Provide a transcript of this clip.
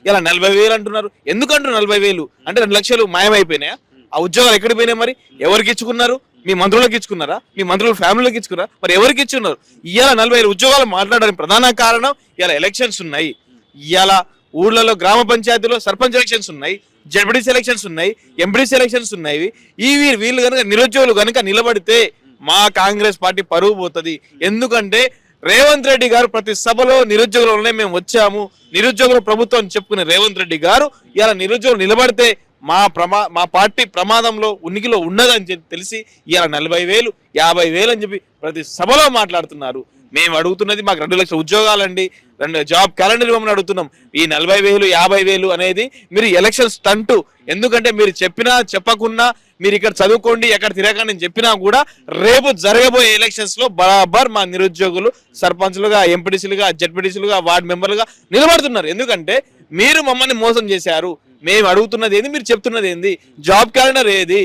ఇలా 40,000 అంటున్నారు. ఎందుకంటారు 40,000 అంటే 2 లక్షలు మాయమైపోయినాయా? ఆ ఉద్యోగాలు ఎక్కడికి పోయినాయి? మరి ఎవరికి ఇచ్చుకున్నారు? మీ మంత్రులకు ఇచ్చుకున్నారా? మీ మంత్రుల ఫ్యామిలీకి ఇచ్చుకున్నారా? మరి ఎవరికి ఇచ్చున్నారు? ఇవాళ 40,000 ఉద్యోగాలు మాట్లాడడానికి ప్రధాన కారణం ఇలా ఎలక్షన్స్ ఉన్నాయి. ఇవాళ ఊర్లలో గ్రామ పంచాయతీలో సర్పంచ్ ఎలక్షన్స్ ఉన్నాయి, జడ్పీటీసీ ఎలక్షన్స్ ఉన్నాయి, ఎంపీటీసీ ఎలక్షన్స్ ఉన్నాయి. వీళ్ళు కనుక నిరుద్యోగులు కనుక నిలబడితే మా కాంగ్రెస్ పార్టీ పరువు పోతుంది. ఎందుకంటే రేవంత్ రెడ్డి గారు ప్రతి సభలో నిరుద్యోగులనే మేము వచ్చాము, నిరుద్యోగుల ప్రభుత్వం చెప్పుకునే రేవంత్ రెడ్డి గారు ఇలా నిరుద్యోగులు నిలబడితే మా పార్టీ ప్రమాదంలో ఉనికిలో ఉన్నదని తెలిసి ఇలా 40,000 50,000 అని చెప్పి ప్రతి సభలో మాట్లాడుతున్నారు. మేము అడుగుతున్నది మాకు 2 లక్షల ఉద్యోగాలండి, 2 జాబ్ క్యాలెండర్ ఇవ్వమని అడుగుతున్నాం. ఈ 40,000 50,000 అనేది మీరు ఎలక్షన్ స్టంట్. ఎందుకంటే మీరు చెప్పినా చెప్పకున్నా, మీరు ఇక్కడ చదువుకోండి ఎక్కడ తిరగండి అని చెప్పినా కూడా రేపు జరగబోయే ఎలక్షన్స్ లో బరాబర్ మా నిరుద్యోగులు సర్పంచ్లుగా, ఎంపీటీసీలుగా, జడ్పీటీసీలుగా, వార్డు మెంబర్లుగా నిలబడుతున్నారు. ఎందుకంటే మీరు మమ్మల్ని మోసం చేశారు. మేము అడుగుతున్నది ఏంది, మీరు చెప్తున్నది ఏంది? జాబ్ క్యాలెండర్ ఏది?